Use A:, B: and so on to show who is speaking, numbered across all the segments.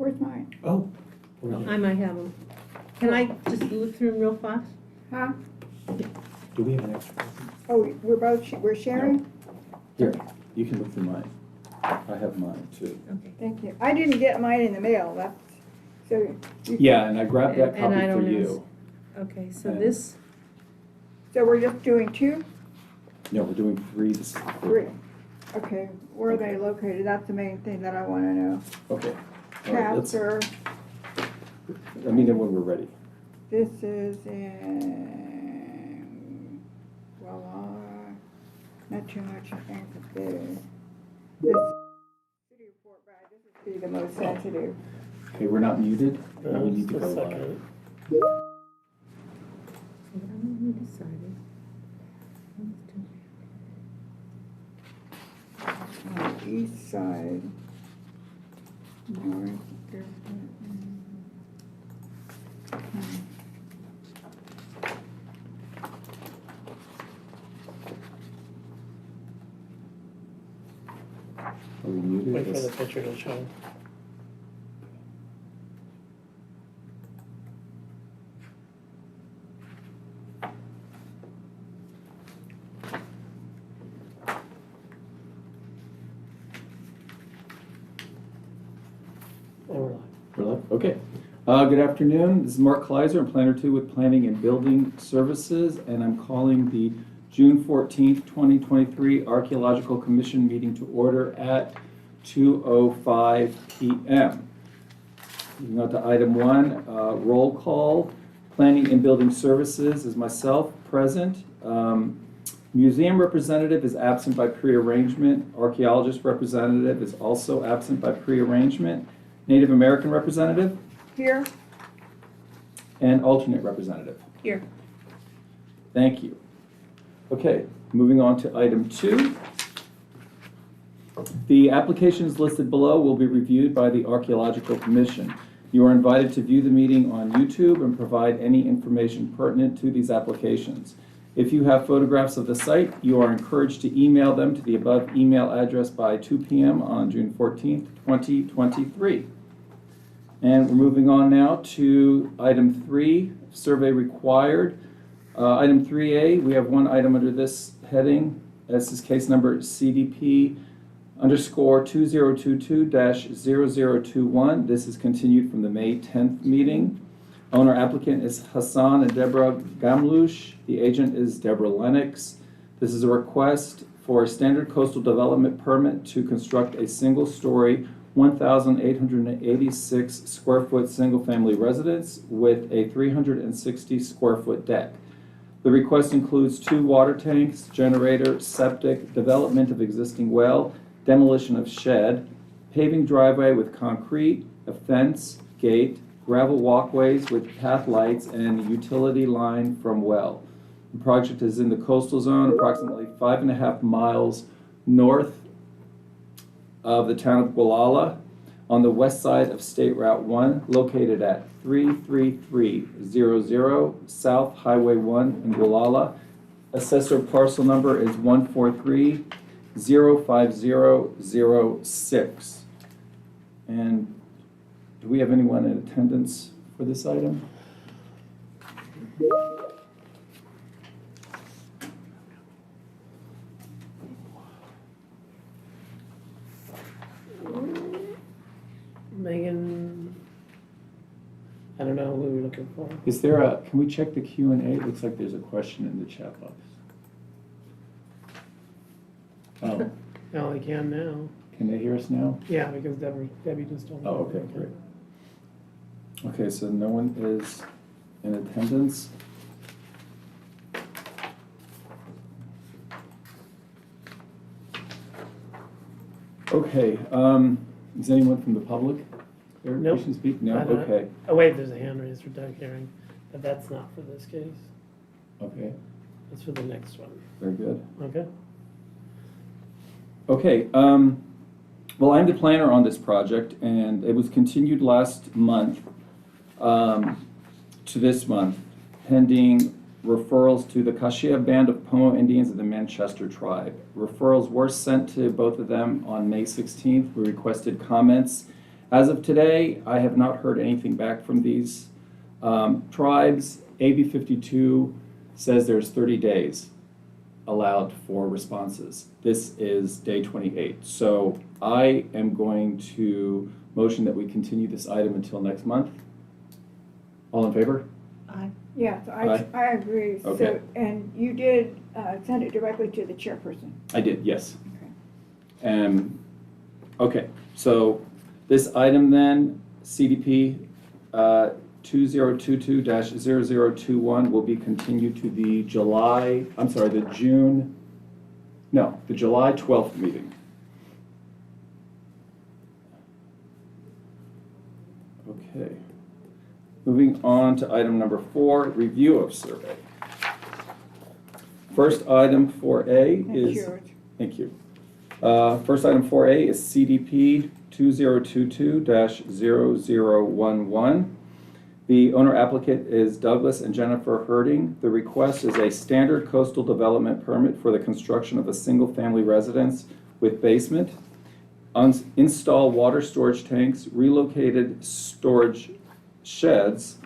A: Where's mine?
B: Oh.
C: I might have them. Can I just look through them real fast?
A: Huh?
B: Do we have an extra copy?
A: Oh, we're sharing?
B: Here, you can look through mine. I have mine too.
C: Okay.
A: Thank you. I didn't get mine in the mail, that's, so. you-
B: Yeah, and I grabbed that
C: And
B: copy
C: I
B: for
C: don't
B: you.
C: Okay, so
B: And-
C: this,
A: So we're just doing two?
B: No, we're doing three. This is the third
A: Three.
B: one.
A: Okay, where are they located? That's the main thing that I wanna know.
B: Okay. All right, let's,
A: Chapter,
B: I mean, when we're ready.
A: this is in, well, not too much, I think, it's big. This city report, but this is be the most sensitive.
B: Okay, we're not muted. and we need to go live.
C: we decided.
A: On the east side. North.
B: Are we muted?
D: Wait for
B: Yes.
D: the picture to show. And we're live.
B: We're live? Okay. Good afternoon. This is Mark Kleiser. I'm Planner 2 with Planning and Building Services, and I'm calling the June 14th, 2023 Archaeological Commission meeting to order at 2:05 p.m. Moving on to item 1, roll call. Planning and Building Services is myself, present. Museum representative is absent by pre-arrangement. Archaeologist representative is also absent by pre-arrangement. Native American representative
A: Here,
B: and alternate representative.
C: Here.
B: Thank you. Okay, moving on to item 2. The applications listed below will be reviewed by the Archaeological Commission. You are invited to view the meeting on YouTube and provide any information pertinent to these applications. If you have photographs of the site, you are encouraged to email them to the above email address by 2 p.m. on June 14th, 2023. And we're moving on now to item 3, survey required. Item 3A, we have one item under this heading. This is case number CDP _2022-0021. This is continued from the May 10th meeting. Owner applicant is Hassan and Deborah Gamlush. The agent is Deborah Lennox. This is a request for a standard coastal development permit to construct a single-story 1,886 square foot single-family residence with a 360 square foot deck. The request includes 2 water tanks, generator, septic, development of existing well, demolition of shed, paving driveway with concrete, a fence, gate, gravel walkways with path lights, and utility line from well. The project is in the coastal zone, approximately 5.5 miles north of the town of Gualala, on the west side of State Route 1, located at 33300 South Highway 1 in Gualala. Assessor parcel number is 143-05006. And do we have anyone in attendance for this item?
D: Megan, I don't know who we're looking for.
B: Is there can we check the Q&A? It looks like there's a question in the chat box. Oh,
D: Oh, I can now.
B: can they hear us now?
D: Yeah, because Debbie just told me.
B: Oh, okay, great. Okay, so no one is in attendance. Okay, is anyone from the public there?
D: Nope.
B: Wishing to speak? No,
D: I don't-
B: okay,
D: Oh, wait, there's a hand raised for Doug Herring, but that's not for this case.
B: okay,
D: That's for the next one.
B: very good.
D: Okay?
B: Okay, well, I'm the planner on this project, and it was continued last month to this month, pending referrals to the Kashia Band of Pomo Indians of the Manchester Tribe. Referrals were sent to both of them on May 16th. We requested comments As of today, I have not heard anything back from these tribes. AB 52 says there's 30 days allowed for responses. This is day 28. So I am going to motion that we continue this item until next month. All in favor?
C: Aye.
A: Yes,
B: Aye.
A: I agree. So,
B: Okay.
A: and you did send it directly to the chairperson.
B: I did, yes.
A: Okay.
B: Okay, so this item then, CDP 2022-0021 will be continued to the July 12th meeting. Okay. Moving on to item number 4, review of survey. First item 4A
A: That's
B: is,
A: yours.
B: thank you. First item 4A is CDP 2022-0011. The owner applicant is Douglas and Jennifer Herding. The request is a standard coastal development permit for the construction of a single-family residence with basement, install water storage tanks, relocated storage sheds,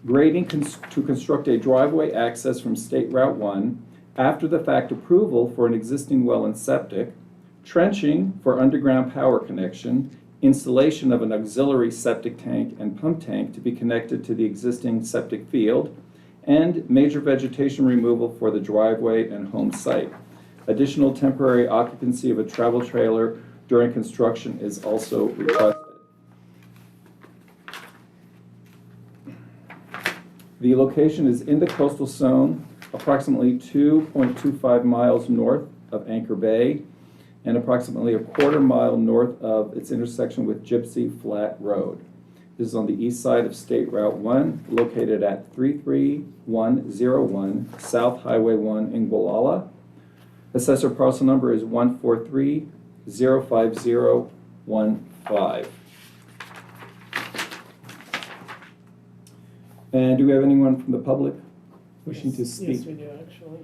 B: grading to construct a driveway access from State Route 1, after-the-fact approval for an existing well and septic, trenching for underground power connection, installation of an auxiliary septic tank and pump tank to be connected to the existing septic field, and major vegetation removal for the driveway and home site. Additional temporary occupancy of a travel trailer during construction is also requested. The location is in the coastal zone, approximately 2.25 miles north of Anchor Bay, and approximately a quarter mile north of its intersection with Gypsy Flat Road. This is on the east side of State Route 1, located at 33101 South Highway 1 in Gualala. Assessor parcel number is 143-05015. And do we have anyone from the public wishing to speak?
D: Yes, we do, actually.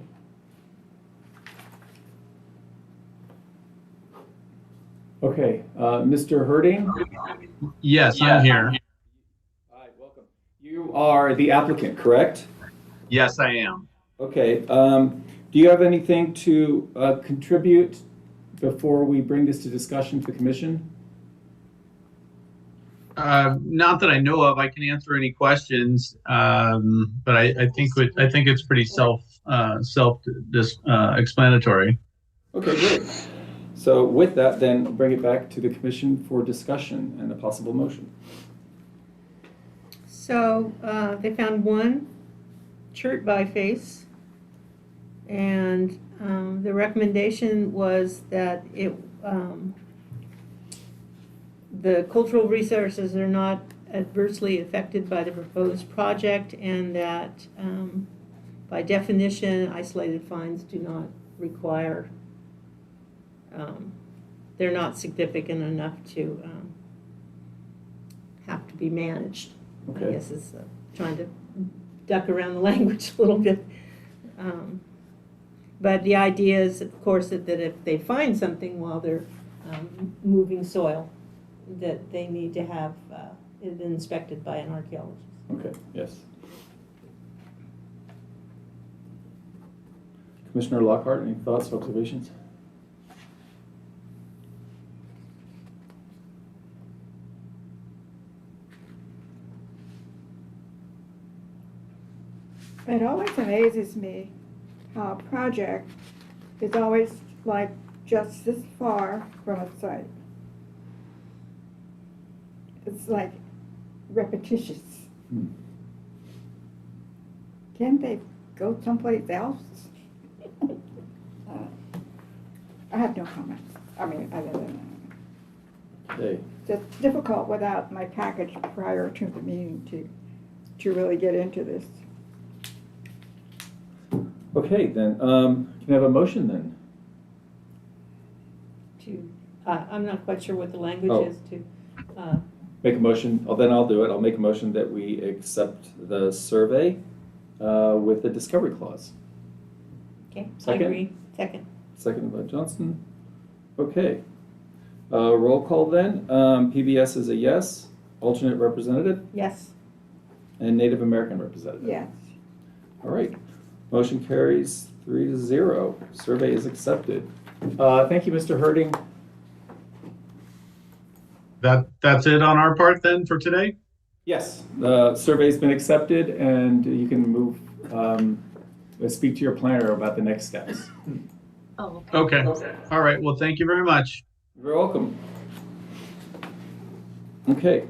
B: Okay, Mr. Herding?
E: Yes, I'm here.
B: Hi, welcome. You are the applicant, correct?
E: Yes, I am.
B: Okay, do you have anything to contribute before we bring this to discussion to the commission?
E: Not that I know of. I can answer any questions, but I think it's pretty self-explanatory.
B: Okay, great. So with that, then I'll bring it back to the commission for discussion and a possible motion.
C: So they found one chert biface, and the recommendation was that the cultural resources are not adversely affected by the proposed project, and that by definition, isolated finds do not require, they're not significant enough to have to be managed.
B: Okay.
C: I guess is trying to duck around the language a little bit. But the idea is, of course, that if they find something while they're moving soil, that they need to have it inspected by an archaeologist.
B: Okay, yes. Commissioner Lockhart, any thoughts, observations?
A: It always amazes me how a project is always like just this far from a site. It's like repetitious. Can't they go someplace else? I have no comments. I mean, other than
B: Okay.
A: it's difficult without my package prior to the meeting to really get into this.
B: Okay, then, can I have a motion then?
C: I'm not quite sure what the language
B: Oh.
C: is to,
B: Make a motion, then I'll do it. I'll make a motion that we accept the survey with the discovery clause.
C: okay, I
B: Second?
C: agree, second.
B: Seconded by Johnston. Okay. Roll call then. PBS is a yes. Alternate representative
C: Yes.
B: and Native American representative.
A: Yes.
B: All right. Motion carries 3-0. Survey is accepted. Thank you, Mr. Herding.
E: That's it on our part then for today?
B: Yes, the survey's been accepted and you can move, speak to your planner about the next steps.
F: Oh,
E: Okay. All right. Well, thank you very much.
B: You're welcome. Okay,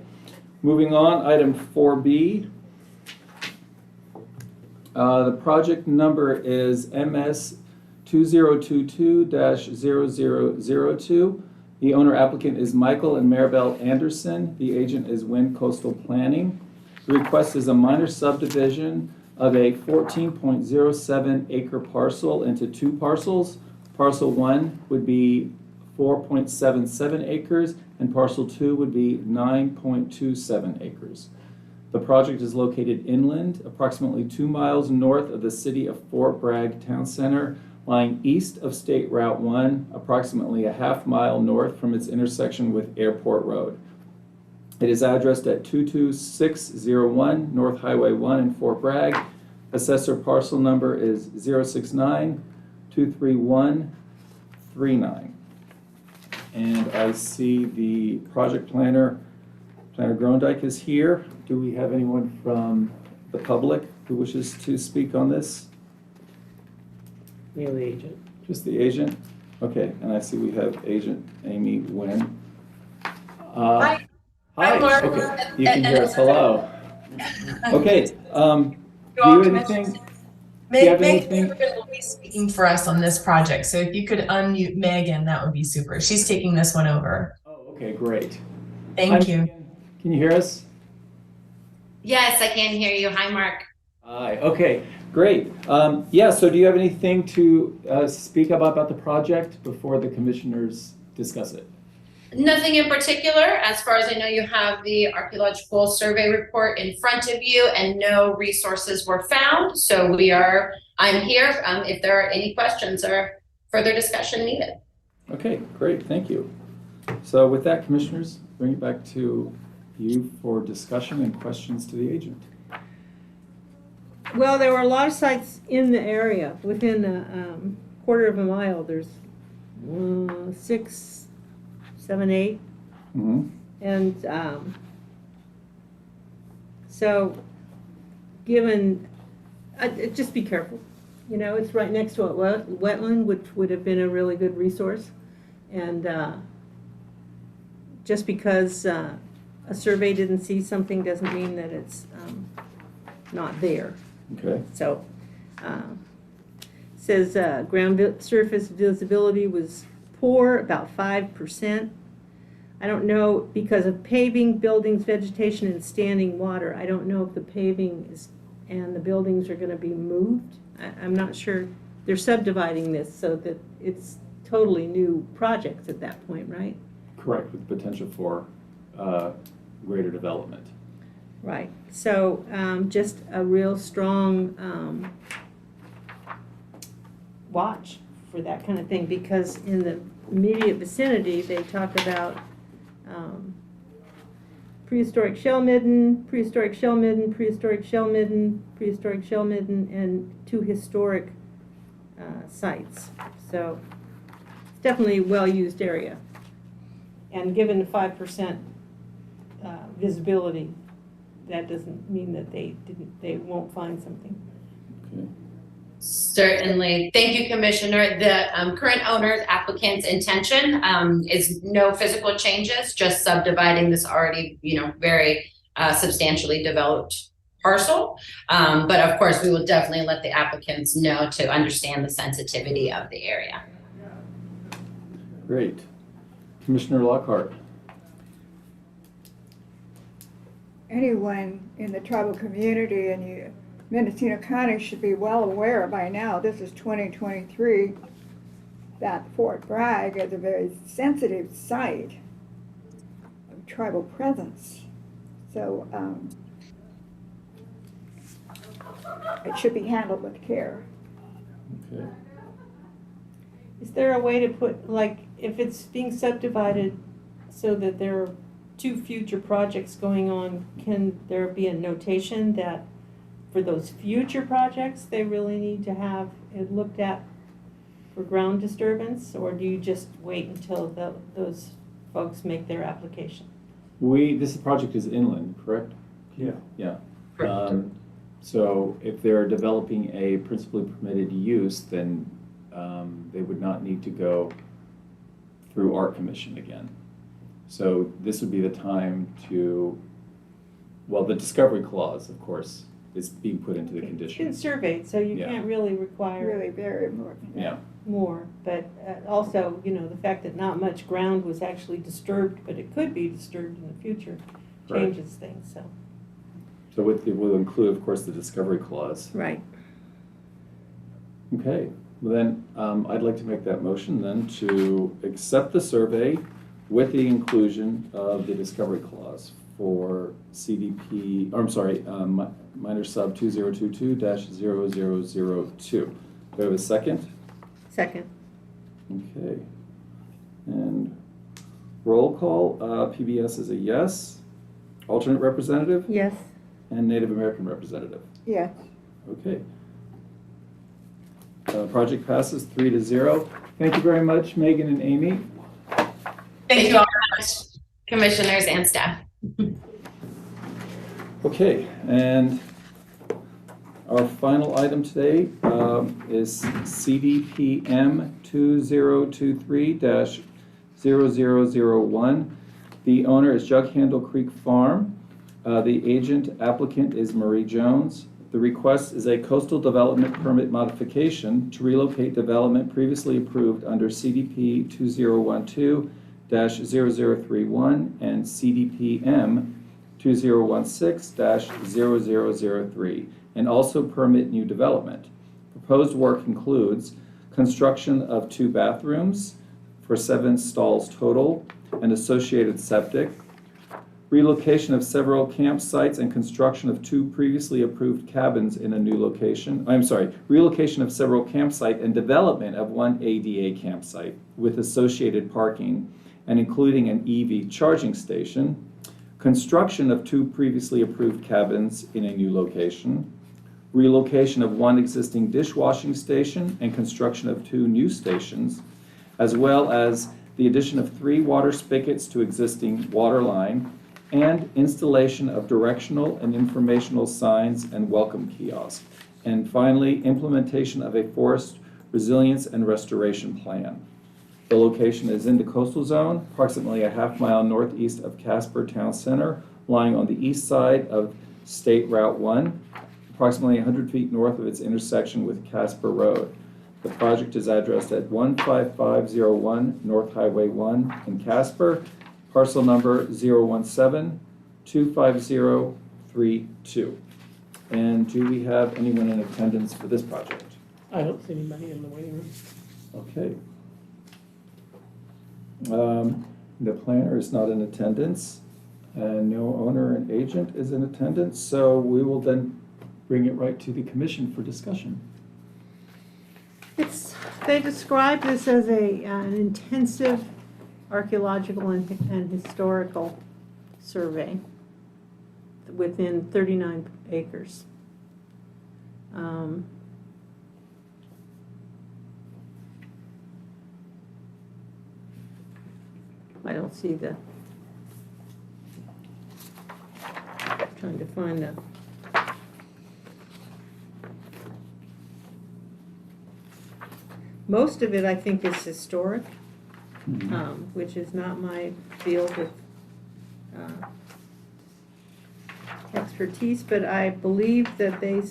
B: moving on, item 4B. The project number is MS 2022-0002. The owner applicant is Michael and Maribel Anderson. The agent is Wind Coastal Planning. The request is a minor subdivision of a 14.07 acre parcel into two parcels. Parcel 1 would be 4.77 acres and parcel 2 would be 9.27 acres. The project is located inland, approximately 2 miles north of the city of Fort Bragg Town Center, lying east of State Route 1, approximately a half mile north from its intersection with Airport Road. It is addressed at 22601 North Highway 1 in Fort Bragg. Assessor parcel number is 069-23139. And I see the project planner, Planner Grondike is here. Do we have anyone from the public who wishes to speak on this?
D: Neil the agent.
B: Just the agent? Okay, and I see we have agent Amy Nguyen.
F: Hi.
B: Hi,
F: Mark.
B: okay, you can hear us, hello. Okay, do
F: You
B: you
F: all
B: have
F: can-
B: anything? Do you have anything?
F: Megan will be speaking for us on this project, so if you could unmute Megan, that would be super. She's taking this one over.
B: Oh, okay, great.
F: Thank
B: Hi,
F: you.
B: Megan. Can you hear us?
G: Yes, I can hear you. Hi, Mark.
B: Hi, okay, great. Yeah, so do you have anything to speak about the project before the commissioners discuss it?
G: Nothing in particular. As far as I know, you have the archaeological survey report in front of you and no resources were found. So I'm here if there are any questions or further discussion needed.
B: Okay, great, thank you. So with that, commissioners, bring it back to you for discussion and questions to the agent.
C: Well, there were a lot of sites in the area. Within a quarter of a mile, there's 6, 7, 8.
B: Mm-hmm.
C: And so, given, just be careful. You know, it's right next to a wetland, which would have been a really good resource. And just because a survey didn't see something doesn't mean that it's not there.
B: Okay,
C: So, says ground surface visibility was poor, about 5%. I don't know, because of paving, buildings, vegetation, and standing water, I don't know if the paving and the buildings are gonna be moved. I'm not sure. They're subdividing this so that it's totally new projects at that point, right?
B: correct, with potential for greater development.
C: Right, so just a real strong watch for that kind of thing, because in the immediate vicinity, they talk about prehistoric shell midden, prehistoric shell midden, prehistoric shell midden, prehistoric shell midden, and 2 historic sites. So it's definitely a well-used area. And given the 5% visibility, that doesn't mean that they won't find something.
B: Okay.
G: Certainly. Thank you, Commissioner. The current owner's applicant's intention is no physical changes, just subdividing this already, very substantially developed parcel. But of course, we will definitely let the applicants know to understand the sensitivity of the area.
B: Great. Commissioner Lockhart.
A: Anyone in the tribal community in Mendocino County should be well aware by now, this is 2023, that Fort Bragg is a very sensitive site of tribal presence. So it should be handled with care.
B: Okay.
C: Is there a way to put, like, if it's being subdivided so that there are two future projects going on, can there be a notation that for those future projects, they really need to have it looked at for ground disturbance, or do you just wait until those folks make their application?
B: This project is inland, correct?
H: Yeah.
B: Yeah.
G: Correct.
B: So if they're developing a principally permitted use, then they would not need to go through Art Commission again. So this would be the time to, well, the discovery clause, of course, is being put into the
C: It's been
B: conditions.
C: surveyed, so you
B: Yeah.
C: can't really require
A: Really very important.
B: Yeah,
C: more, but also, you know, the fact that not much ground was actually disturbed, but it could be disturbed in the future,
B: Right.
C: changes things, so.
B: so it will include, of course, the discovery clause.
C: Right.
B: Okay, well then, I'd like to make that motion then to accept the survey with the inclusion of the discovery clause for CDP, or I'm sorry, minor sub 2022-0002. Do I have a second?
C: Second.
B: Okay. And roll call, PBS is a yes. Alternate representative
C: Yes.
B: and Native American representative.
A: Yes.
B: Okay. Project passes 3-0. Thank you very much, Megan and Amy.
G: Thank you all very much, commissioners and staff.
B: Okay, and our final item today is CDPM 2023-0001. The owner is Jug Handle Creek Farm. The agent applicant is Marie Jones. The request is a coastal development permit modification to relocate development previously approved under CDP 2012-0031 and CDPM 2016-0003, and also permit new development. Proposed work includes construction of 2 bathrooms for 7 stalls total and associated septic, relocation of several campsites and construction of 2 previously approved cabins in a new location. Relocation of several campsite and development of 1 ADA campsite with associated parking and including an EV charging station, construction of 2 previously approved cabins in a new location, relocation of 1 existing dishwashing station and construction of 2 new stations, as well as the addition of 3 water spigots to existing water line, and installation of directional and informational signs and welcome kiosks. And finally, implementation of a forest resilience and restoration plan. The location is in the coastal zone, approximately a half-mile northeast of Casper Town Center, lying on the east side of State Route 1, approximately 100 feet north of its intersection with Casper Road. The project is addressed at 15501 North Highway 1 in Casper, parcel number 017-25032. And do we have anyone in attendance for this project?
D: I don't see anybody in the waiting room.
B: Okay. The planner is not in attendance, and no owner and agent is in attendance, so we will then bring it right to the commission for discussion.
C: They describe this as an intensive archaeological and historical survey within 39 acres. I don't see trying to find the. Most of it, I think, is historic, which is not my field of expertise, but I believe that they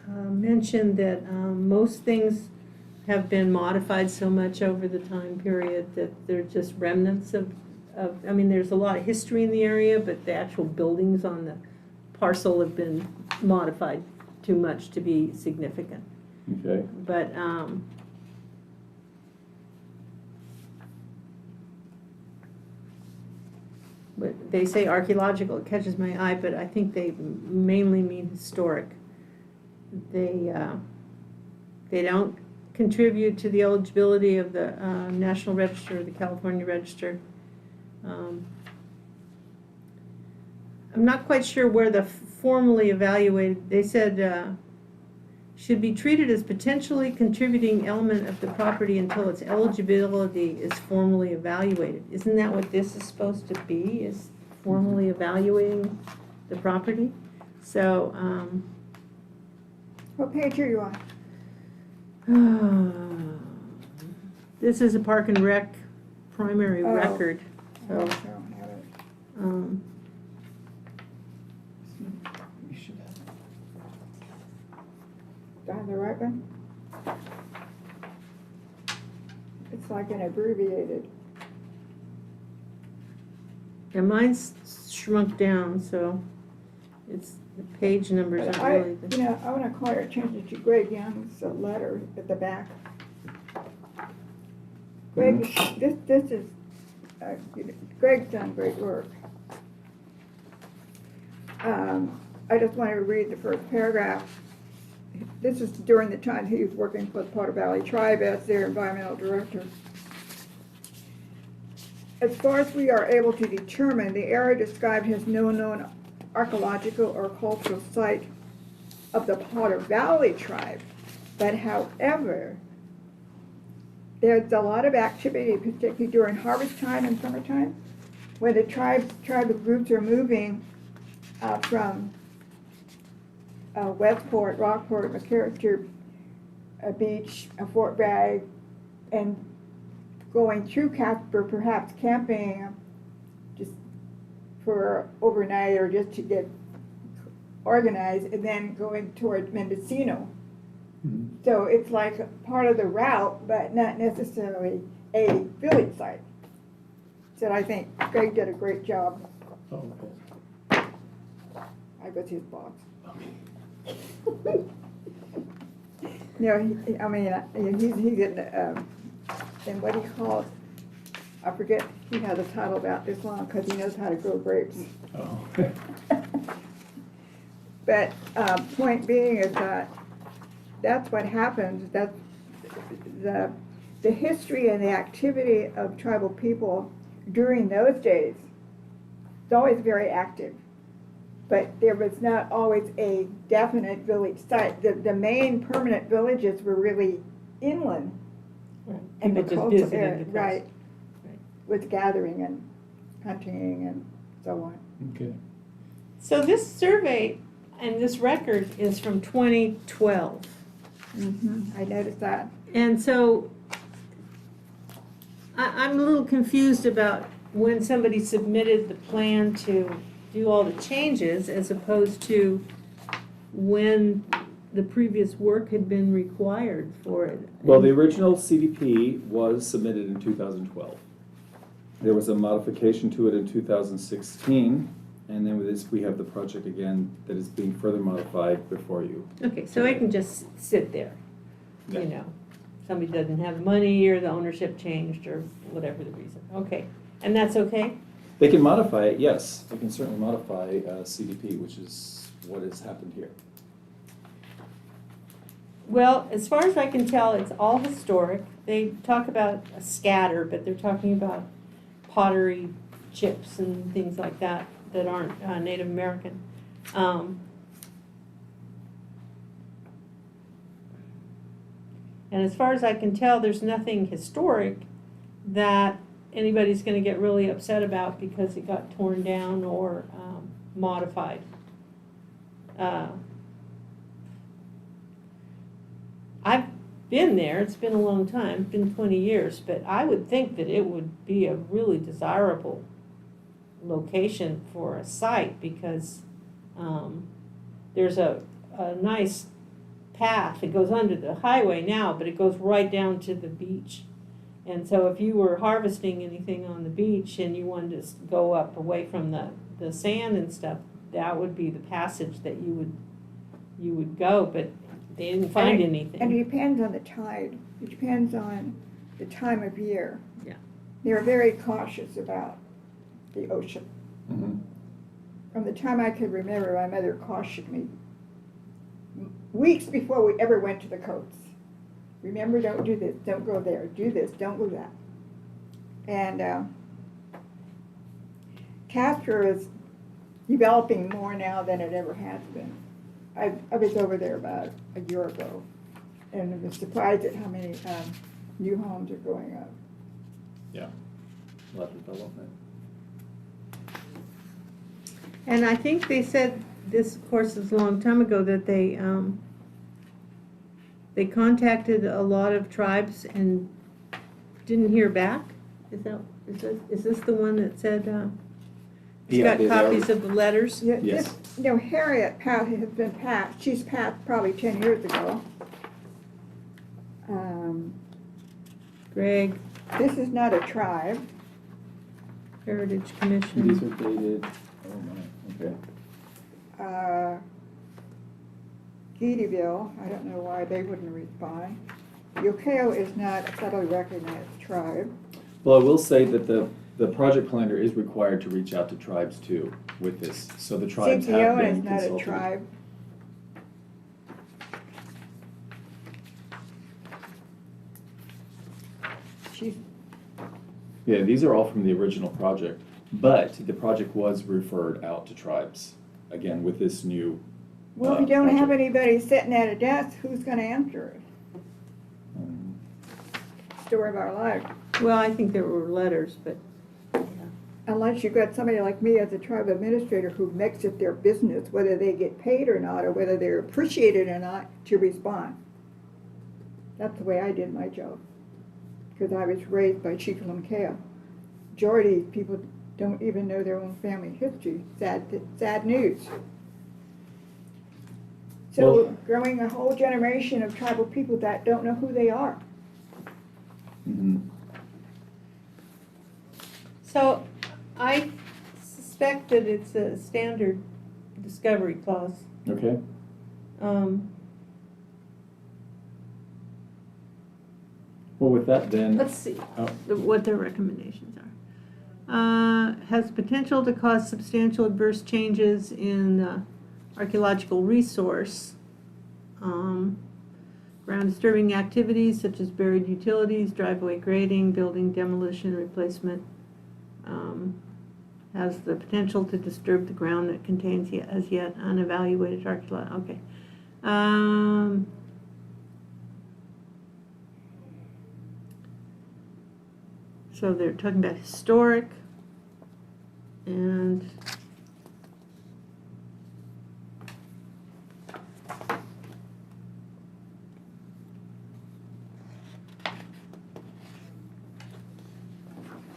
C: mentioned that most things have been modified so much over the time period that they're just remnants of, I mean, there's a lot of history in the area, but the actual buildings on the parcel have been modified too much to be significant.
B: Okay.
C: But they say archaeological, it catches my eye, but I think they mainly mean historic. They don't contribute to the eligibility of the National Register or the California Register. I'm not quite sure where the formally evaluated, they said, should be treated as potentially contributing element of the property until its eligibility is formally evaluated. Isn't that what this is supposed to be, is formally evaluating the property? So,
A: What page are you on?
C: this is a Park and Rec primary
A: Oh.
C: record,
A: Oh, I
C: so,
A: don't have it.
B: You should have.
A: Do I have the right one? It's like an abbreviated.
C: yeah, mine's shrunk down, so it's, the page numbers
A: But
C: aren't really.
A: you know, I want to call your attention to Greg Young's letter at the back. Greg, this is, Greg's done great work. I just want to read the first paragraph. This is during the time he was working for the Potter Valley Tribe as their environmental director. As far as we are able to determine, the area described has no known archaeological or cultural site of the Potter Valley Tribe. But however, there's a lot of activity, particularly during harvest time and summertime, when the tribal groups are moving from Westport, Rockport, McAllister Beach, Fort Bragg, and going through Casper, perhaps camping just for overnight or just to get organized, and then going toward Mendocino.
B: Mhm.
A: So it's like part of the route, but not necessarily a village site. So I think Greg did a great job.
B: Oh, okay.
A: I was his boss. No, I mean, he's in what he calls, I forget, he has a title about this long because he knows how to grow grapes.
B: Oh.
A: But point being is that that's what happens. That's the history and the activity of tribal people during those days. It's always very active, but there was not always a definite village site. The main permanent villages were really inland.
C: Right.
A: And the
C: People just
A: coastal
C: visited
A: area,
C: the coast.
A: right,
C: Right.
A: with gathering and hunting and so on.
B: Okay.
C: So this survey and this record is from 2012.
A: I noticed that.
C: And so I'm a little confused about when somebody submitted the plan to do all the changes as opposed to when the previous work had been required for it.
B: Well, the original CDP was submitted in 2012. There was a modification to it in 2016, and then with this, we have the project again that is being further modified before you.
C: Okay, so it can just sit there,
B: Yeah.
C: you know. Somebody doesn't have money or the ownership changed or whatever the reason. Okay, and that's okay?
B: They can modify it, yes. They can certainly modify CDP, which is what has happened here.
C: Well, as far as I can tell, it's all historic. They talk about a scatter, but they're talking about pottery chips and things like that that aren't Native American. And as far as I can tell, there's nothing historic that anybody's going to get really upset about because it got torn down or modified. I've been there, it's been a long time, it's been 20 years, but I would think that it would be a really desirable location for a site because there's a nice path that goes under the highway now, but it goes right down to the beach. And so if you were harvesting anything on the beach and you wanted to go up away from the sand and stuff, that would be the passage that you would go, but they didn't find anything.
A: And it depends on the tide. It depends on the time of year.
C: Yeah.
A: They're very cautious about the ocean.
B: Mhm.
A: From the time I could remember, my mother cautioned me weeks before we ever went to the coast. Remember, don't do this, don't go there, do this, don't do that. And Castro is developing more now than it ever has been. I was over there about a year ago, and I was surprised at how many new homes are going up.
B: A lot of development.
C: And I think they said, this of course is a long time ago, that they contacted a lot of tribes and didn't hear back. Is this the one that said, it's
B: Yeah,
C: got
B: they
C: copies
B: are.
C: of the letters?
A: Yeah,
B: Yes.
A: this, you know, Harriet has been passed, she's passed probably 10 years ago.
C: Greg,
A: This is not a tribe.
C: Heritage
B: These
C: Commission.
B: are dated, oh my, okay.
A: Geedieville, I don't know why they wouldn't respond. Yokeo is not a federally recognized tribe.
B: Well, I will say that the project planner is required to reach out to tribes too with this, so the tribes have
A: Sikiona
B: been
A: is not a
B: consulted.
A: tribe. She's,
B: Yeah, these are all from the original project, but the project was referred out to tribes, again, with this new.
A: well, if you don't have
B: project.
A: anybody sitting at a desk, who's gonna answer it? Story of our life.
C: Well, I think there were letters, but
A: Unless you've got somebody like me as a tribe administrator who makes it their business, whether they get paid or not, or whether they're appreciated or not, to respond. That's the way I did my job, because I was raised by Chief Limkea. Majority of people don't even know their own family history. Sad news. So
B: Well-
A: growing a whole generation of tribal people that don't know who they are.
B: Mhm.
C: so I suspect that it's a standard discovery clause.
B: Okay,
C: Um,
B: well, with that then,
C: Let's see
B: oh,
C: what their recommendations are. Has potential to cause substantial adverse changes in archaeological resource. Ground disturbing activities such as buried utilities, driveway grading, building demolition, replacement. Has the potential to disturb the ground that contains as yet unevaluated archaeological, okay. So they're talking about historic and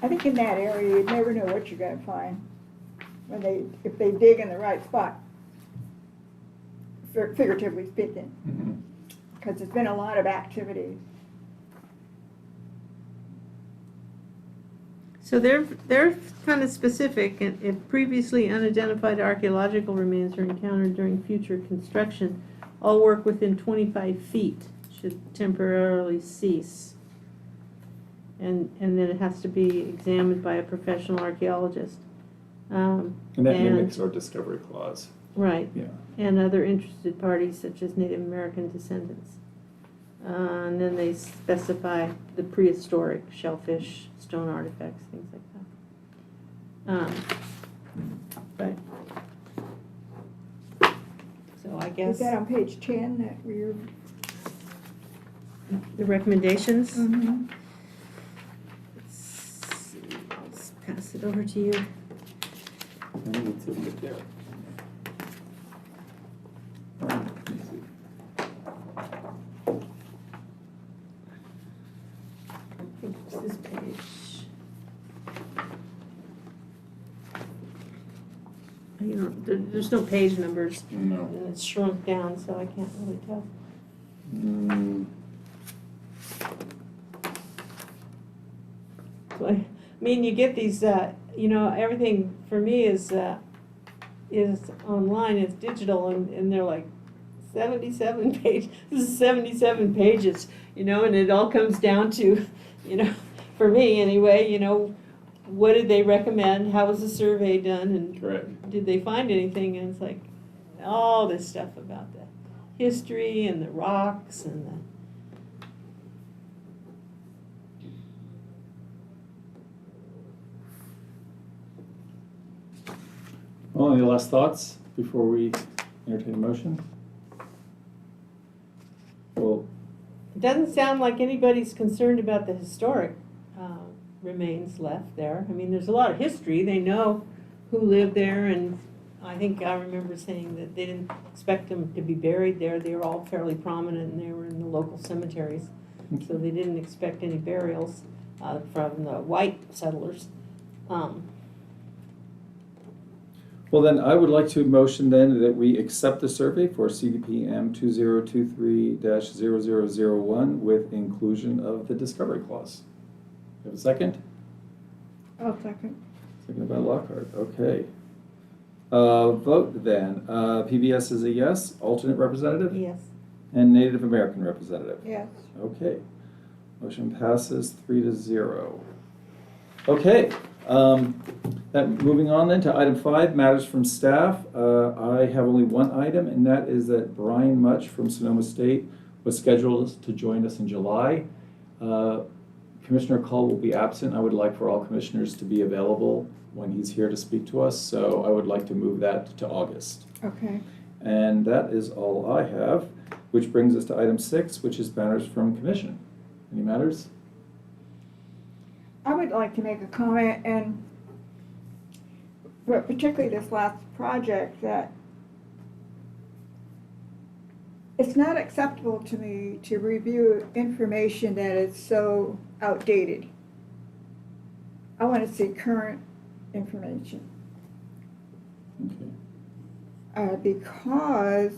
A: I think in that area, you never know what you're gonna find if they dig in the right spot, figuratively speaking,
B: mhm.
A: because there's been a lot of activity.
C: so they're kind of specific, and if previously unidentified archaeological remains are encountered during future construction, all work within 25 feet should temporarily cease. And then it has to be examined by a professional archaeologist.
B: And that mimics our discovery clause,
C: Right,
B: yeah.
C: and other interested parties such as Native American descendants. And then they specify the prehistoric shellfish, stone artifacts, things like that. But, so I
A: Is
C: guess
A: that on page 10 that we're?
C: the recommendations.
A: Mhm.
C: Let's see, let's pass it over to you.
B: I think it's a bit there. Let me see.
C: I think it's this page. You know, there's no page numbers,
B: No.
C: and it's shrunk down, so I can't really tell.
B: Mm,
C: So I mean, you get these, you know, everything for me is online, it's digital, and they're like 77 page, this is 77 pages, you know, and it all comes down to, you know, for me anyway, you know, what did they recommend, how was the survey done, and
B: correct.
C: did they find anything, and it's like, all this stuff about the history and the rocks and the
B: Well, any last thoughts before we entertain a motion? Well,
C: It doesn't sound like anybody's concerned about the historic remains left there. I mean, there's a lot of history. They know who lived there, and I think I remember saying that they didn't expect them to be buried there. They were all fairly prominent, and they were in the local cemeteries. So they didn't expect any burials from the white settlers.
B: well, then I would like to motion then that we accept the survey for CDPM 2023-0001 with inclusion of the discovery clause. You have a second?
A: I'll second.
B: Seconded by Lockhart, okay. Vote then. PBS is a yes, alternate representative?
C: Yes.
B: And Native American representative?
A: Yes.
B: Okay. Motion passes 3-0. Okay, moving on then to item 5, matters from staff. I have only one item, and that is that Brian Much from Sonoma State was scheduled to join us in July. Commissioner Cull will be absent. I would like for all commissioners to be available when he's here to speak to us, so I would like to move that to August.
A: Okay.
B: And that is all I have, which brings us to item 6, which is matters from commission. Any matters?
A: I would like to make a comment, and but particularly this last project, that it's not acceptable to me to review information that is so outdated. I want to see current information.
B: Okay.
A: Because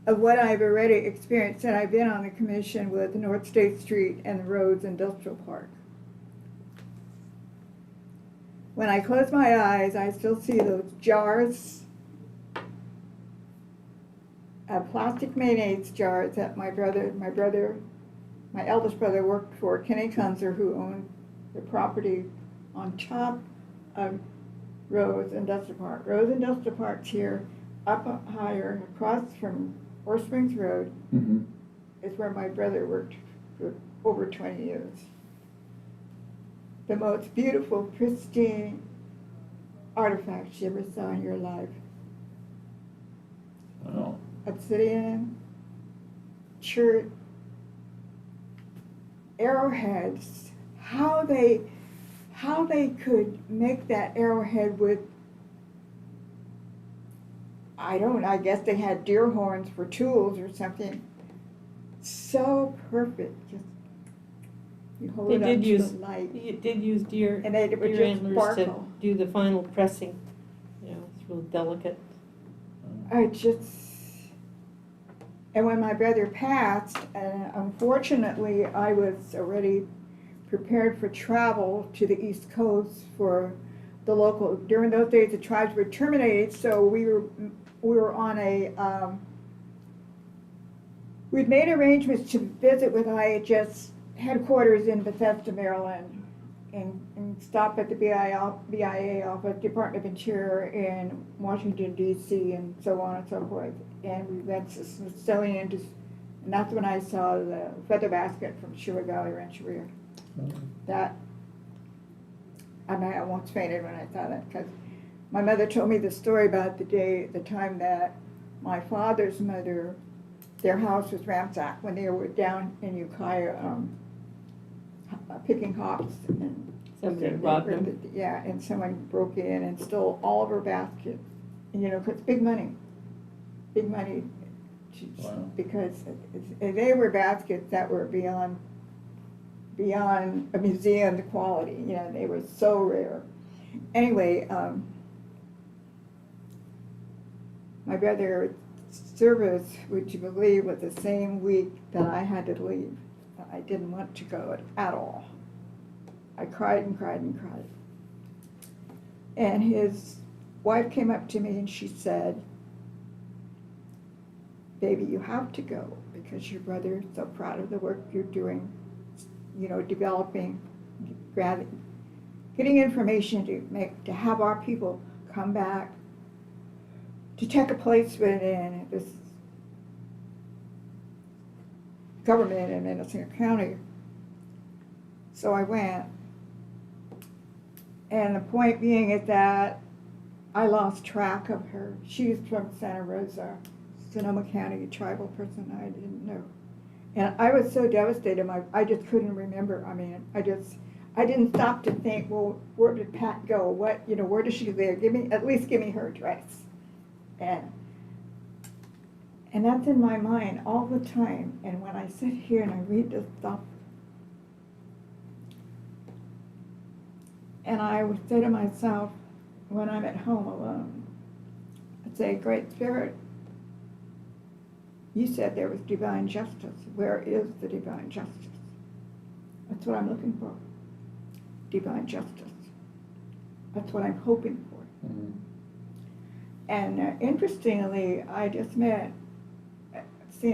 A: of what I've already experienced, and I've been on the commission with North State Street and the Rhodes Industrial Park. When I close my eyes, I still see those jars, plastic mayonnaise jars that my eldest brother worked for, Kenny Kunzer, who owned the property on top of Rhodes Industrial Park. Rhodes Industrial Park's here, up higher, across from Four Springs Road,
B: Mm-hmm.
A: is where my brother worked for over 20 years. The most beautiful, pristine artifacts you ever saw in your life.
B: Wow.
A: Obsidian, chert, arrowheads. How they could make that arrowhead with, I guess they had deer horns for tools or something. So perfect. Just you hold
C: They
A: it up
C: did
A: to
C: use,
A: the light.
C: it did use deer,
A: And they would
C: deer
A: just
C: antlers to
A: sparkle.
C: do the final pressing. You know, it's real delicate.
A: And when my brother passed, unfortunately, I was already prepared for travel to the East Coast for the local. During those days, the tribes were terminated, so we were on a. We'd made arrangements to visit with IHS headquarters in Bethesda, Maryland, and stop at the BIA office, Department of Interior in Washington, D.C., and so on and so forth. And we went to Smithsonian, and that's when I saw the feather basket from Sherwood Valley Rancheria. That, I almost fainted when I saw that, because my mother told me the story about the time that my father's mother, their house was ransacked when they were down in Ukiah picking hops, and
C: Somebody robbed them.
A: Yeah, and someone broke in and stole all of her baskets. And, you know, 'cause big money,
B: Wow.
A: because they were baskets that were beyond a museum quality. You know, they were so rare. Anyway, my brother's service, would you believe, was the same week that I had to leave. I didn't want to go at all. I cried and cried and cried. And his wife came up to me and she said, "Baby, you have to go because your brother is so proud of the work you're doing, you know, developing, getting information to have our people come back, to take a place within this government in Mendocino County." So I went, And the point being is that I lost track of her. She's from Santa Rosa, Sonoma County, tribal person I didn't know. And I was so devastated, I just couldn't remember. I mean, I didn't stop to think, well, where did Pat go? What, where does she live? At least give me her address. And that's in my mind all the time. And when I sit here and I read this stuff, and I would say to myself, when I'm at home alone, I'd say, Great Spirit, you said there was divine justice. Where is the divine justice? That's what I'm looking for. Divine justice. That's what I'm hoping for.
B: Mhm.
A: And interestingly, I just seen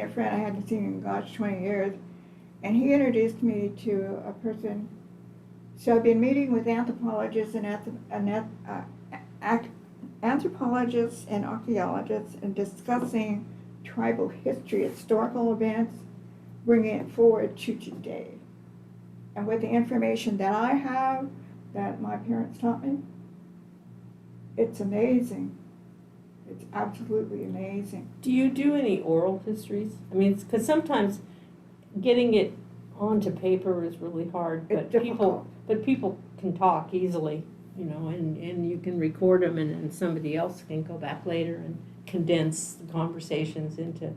A: a friend I hadn't seen in, 20 years, and he introduced me to a person. So I've been meeting with anthropologists and anthropologists and archaeologists and discussing tribal history, historical events, bringing it forward to today. And with the information that I have, that my parents taught me, it's amazing. It's absolutely amazing.
C: Do you do any oral histories? I mean, because sometimes getting it onto paper is really hard,
A: It's
C: but
A: difficult.
C: people can talk easily, and you can record them, and somebody else can go back later and condense the conversations into,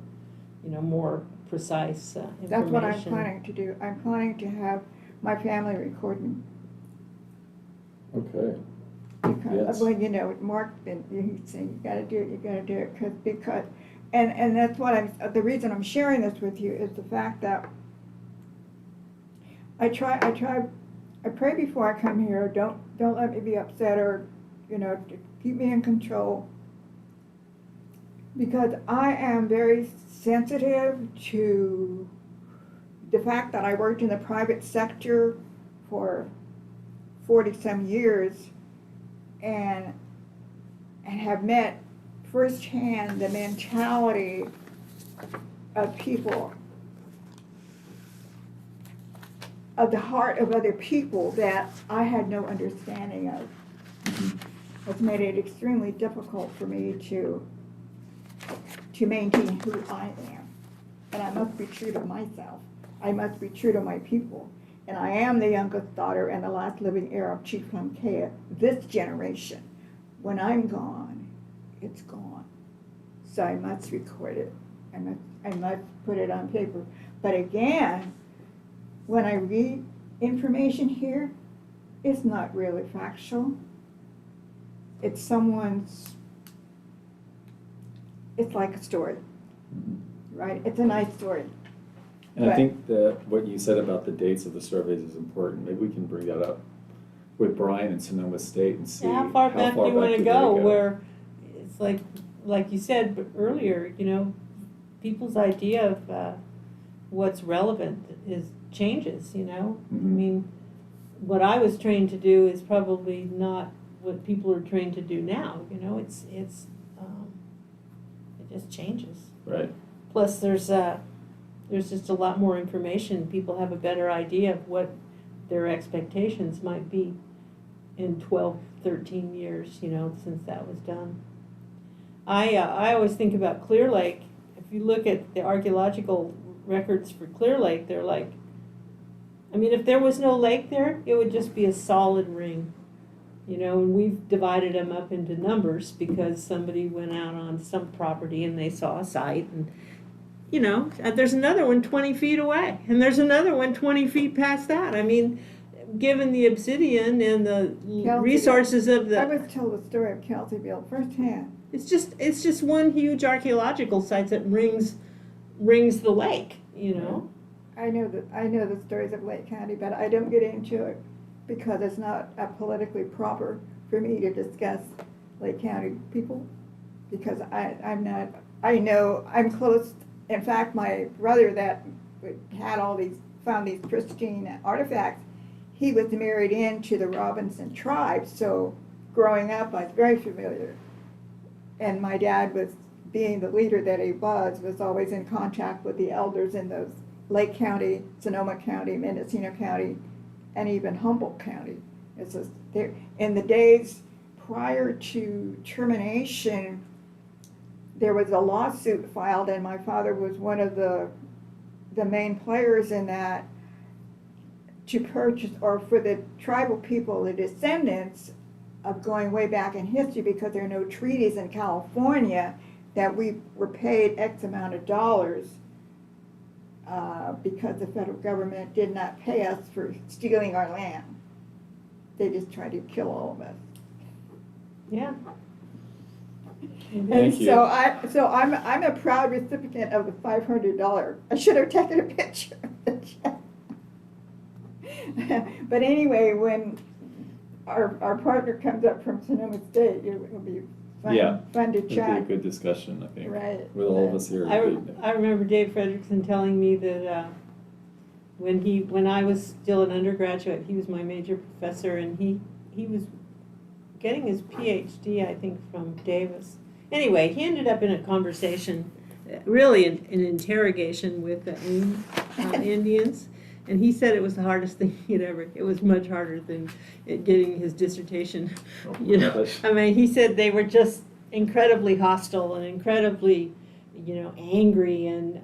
C: more precise information.
A: That's what I'm planning to do. I'm planning to have my family record me.
B: Okay.
A: Because,
B: Yes.
A: well, Mark, he's saying, you gotta do it, because, and that's what the reason I'm sharing this with you is the fact that I pray before I come here, don't let me be upset or, to keep me in control. Because I am very sensitive to the fact that I worked in the private sector for 40-some years and have met firsthand the mentality of people, of the heart of other people that I had no understanding of. It's made it extremely difficult for me to maintain who I am. And I must be true to myself. I must be true to my people. And I am the youngest daughter and the last living heir of Chief Lamkea, this generation. When I'm gone, it's gone. So I must record it. I must put it on paper. But again, when I read information here, it's not really factual. It's it's like a story, right? It's a nice story.
B: And I
A: Right.
B: think that what you said about the dates of the surveys is important. Maybe we can bring that up with Brian in Sonoma State and see
C: How far back do you want to
B: did they
C: go? Where it's like you said earlier, people's idea of what's relevant changes. I
B: Mhm.
C: mean, what I was trained to do is probably not what people are trained to do now. It just changes.
B: Right.
C: Plus, there's just a lot more information. People have a better idea of what their expectations might be in 12, 13 years, since that was done. I always think about Clear Lake. If you look at the archaeological records for Clear Lake, they're like, if there was no lake there, it would just be a solid ring. And we've divided them up into numbers because somebody went out on some property and they saw a site, and there's another one 20 feet away, and there's another one 20 feet past that. Given the obsidian and the resources of
A: I
C: the,
A: was told the story of Kelseyville firsthand.
C: it's just one huge archaeological site that rings the lake.
A: I know the stories of Lake County, but I don't get into it because it's not politically proper for me to discuss Lake County people, because I know I'm close. In fact, my brother that found these pristine artifacts, he was married into the Robinson tribe, so growing up I was very familiar. And my dad, being the leader that he was always in contact with the elders in those Lake County, Sonoma County, Mendocino County, and even Humboldt County. It's a, in the days prior to termination, there was a lawsuit filed, and my father was one of the main players in that, to purchase, or for the tribal people, the descendants of going way back in history, because there are no treaties in California, that we were paid X amount of dollars because the federal government did not pay us for stealing our land. They just tried to kill all of us.
C: Yeah.
A: And
B: Thank you.
A: so I'm a proud recipient of the $500. I should have taken a picture of the check. But anyway, when our partner comes up from Sonoma State, it will be
B: Yeah.
A: fun to
B: It'd be a
A: chat.
B: good discussion, I think,
A: Right.
B: with all of us here.
C: I remember Dave Frederickson telling me that when I was still an undergraduate, he was my major professor, and he was getting his PhD, I think, from Davis. Anyway, he ended up in a conversation, really an interrogation with the Indians, and he said it was the hardest thing it was much harder than getting his dissertation, you know. I mean, he said they were just incredibly hostile and incredibly, angry, and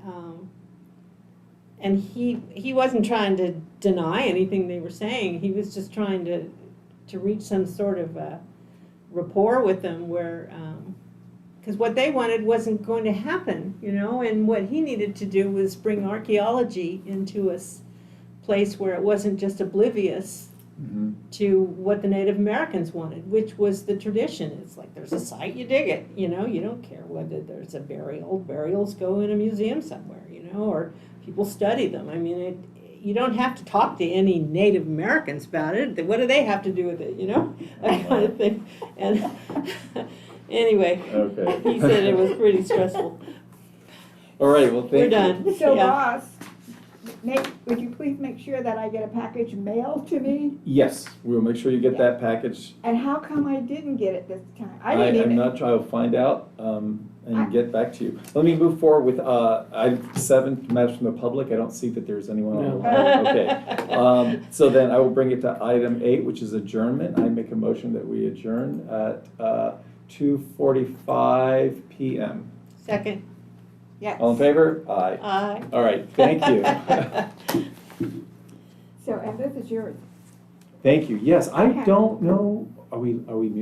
C: he wasn't trying to deny anything they were saying. He was just trying to reach some sort of rapport with them, where because what they wanted wasn't going to happen, and what he needed to do was bring archaeology into a place where it wasn't just oblivious
B: Mhm.
C: to what the Native Americans wanted, which was the tradition. It's like, there's a site, you dig it, you don't care whether there's a burial. Burials go in a museum somewhere, or people study them. I mean, you don't have to talk to any Native Americans about it. What do they have to do with it, that kind of thing. And anyway,
B: Okay.
C: he said it was pretty stressful.
B: All right, well, thank you.
C: We're done.
A: So
C: Yeah.
A: Ross, would you please make sure that I get a package mailed to me?
B: Yes, we'll make sure you get that package.
A: And how come I didn't get it this time? I didn't
B: I'm
A: even.
B: not trying to find out and get back to you. Let me move forward with item 7, matters from the public. I don't see that there's anyone on the
D: No.
B: line. Okay. So then I will bring it to item 8, which is adjournment. I make a motion that we adjourn at 2:45 p.m.
C: Second.
A: Yes.
B: All in favor? Aye.
C: Aye.
B: All right, thank you.
A: So, and this is yours.
B: Thank you. Yes, I
A: Okay.
B: don't know, are we muted?